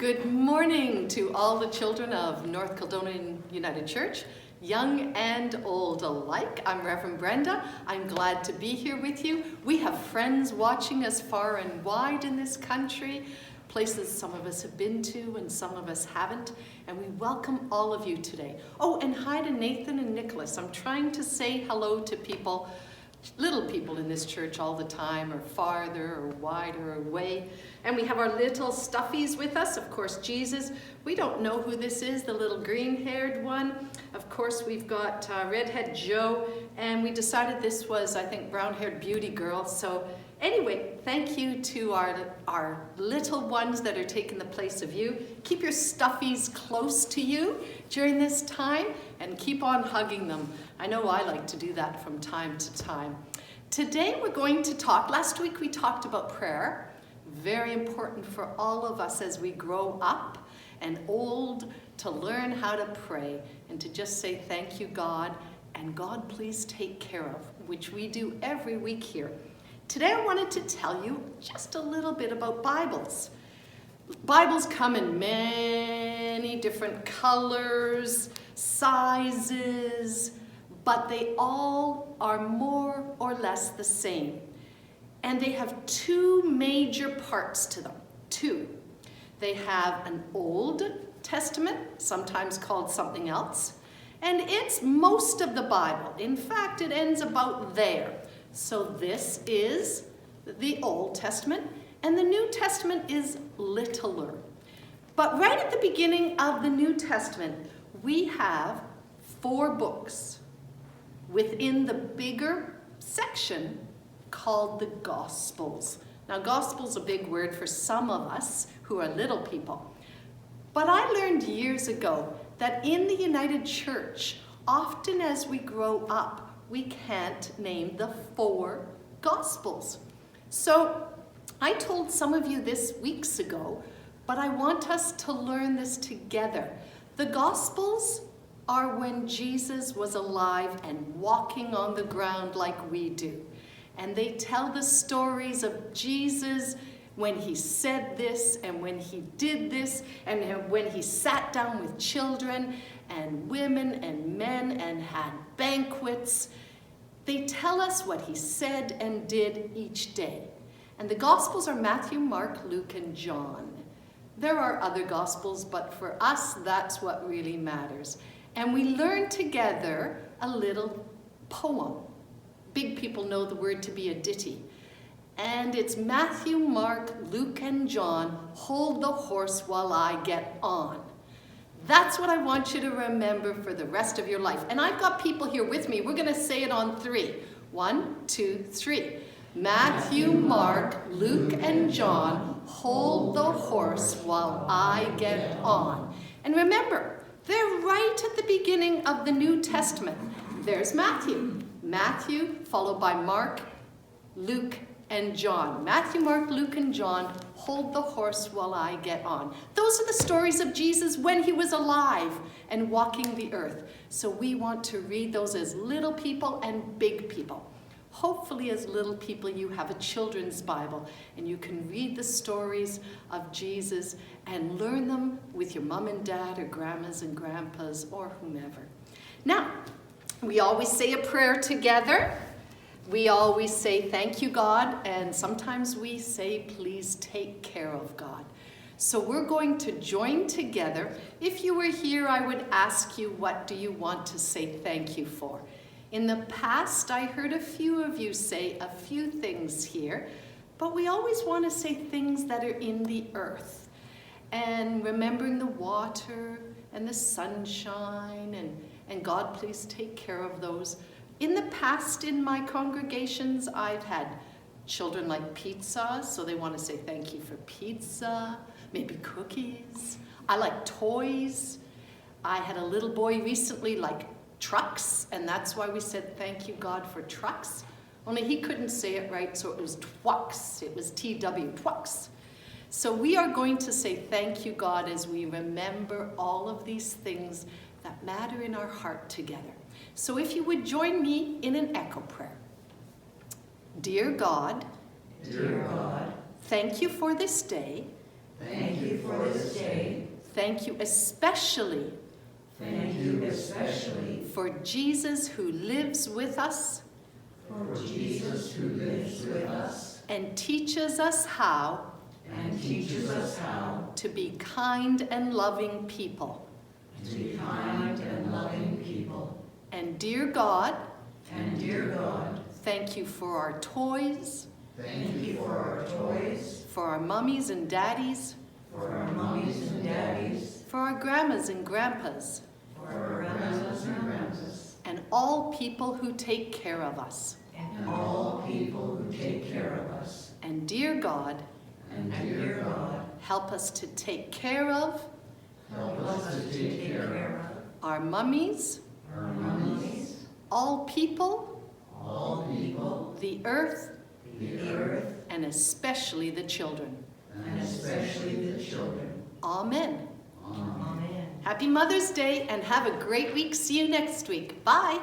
Good morning to all the children of North Caledonian United Church, young and old alike. I'm Reverend Brenda. I'm glad to be here with you. We have friends watching us far and wide in this country, places some of us have been to and some of us haven't, and we welcome all of you today. Oh, and hi to Nathan and Nicholas. I'm trying to say hello to people, little people in this church all the time, or farther or wider away. And we have our little stuffies with us. Of course, Jesus. We don't know who this is, the little green-haired one. Of course, we've got redhead Joe, and we decided this was, I think, brown-haired beauty girl. So anyway, thank you to our little ones that are taking the place of you. Keep your stuffies close to you during this time, and keep on hugging them. I know I like to do that from time to time. Today we're going to talk, last week we talked about prayer, very important for all of us as we grow up and old to learn how to pray and to just say thank you God, and God please take care of, which we do every week here. Today I wanted to tell you just a little bit about Bibles. Bibles come in many different colors, sizes, but they all are more or less the same. And they have two major parts to them. Two. They have an Old Testament, sometimes called something else, and it's most of the Bible. In fact, it ends about there. So this is the Old Testament, and the New Testament is littler. But right at the beginning of the New Testament, we have 4 books within the bigger section called the Gospels. Now, Gospel's a big word for some of us who are little people. But I learned years ago that in the United Church, often as we grow up, we can't name the 4 Gospels. So I told some of you this weeks ago, but I want us to learn this together. The Gospels are when Jesus was alive and walking on the ground like we do. And they tell the stories of Jesus when he said this and when he did this and when he sat down with children and women and men and had banquets. They tell us what he said and did each day. And the Gospels are Matthew, Mark, Luke, and John. There are other Gospels, but for us, that's what really matters. And we learn together a little poem. Big people know the word to be a ditty. And it's Matthew, Mark, Luke, and John, hold the horse while I get on. That's what I want you to remember for the rest of your life. And I've got people here with me. We're going to say it on 3. 1, 2, 3. Matthew, Mark, Luke, and John, hold the horse while I get on. And remember, they're right at the beginning of the New Testament. There's Matthew. Matthew, followed by Mark, Luke, and John. Matthew, Mark, Luke, and John, hold the horse while I get on. Those are the stories of Jesus when he was alive and walking the earth. So we want to read those as little people and big people. Hopefully as little people you have a children's Bible and you can read the stories of Jesus and learn them with your mom and dad or grandmas and grandpas or whomever. Now, we always say a prayer together. We always say thank you God, and sometimes we say please take care of God. So we're going to join together. If you were here, I would ask you, what do you want to say thank you for? In the past, I heard a few of you say a few things here, but we always want to say things that are in the earth. And remembering the water and the sunshine, and God please take care of those. In the past, in my congregations, I've had children like pizza, so they want to say thank you for pizza, maybe cookies. I like toys. I had a little boy recently like trucks, and that's why we said thank you God for trucks. Only he couldn't say it right, so it was twucks. It was T-W, twucks. So we are going to say thank you God as we remember all of these things that matter in our heart together. So if you would join me in an echo prayer. Dear God, Dear God, thank you for this day. Thank you for this day. Thank you especially Thank you especially for Jesus who lives with us for Jesus who lives with us and teaches us how and teaches us how to be kind and loving people. to be kind and loving people. And dear God, And dear God, thank you for our toys, thank you for our toys, for our mummies and daddies, for our mummies and daddies, for our grandmas and grandpas, for our grandmas and grandpas, and all people who take care of us. and all people who take care of us. And dear God, And dear God, help us to take care of help us to take care our mummies, of our mummies, all people, all people, the earth, the earth, and especially the children. and especially the children. Amen. Amen. Happy Mother's Day and have a great week. See you next week. Bye.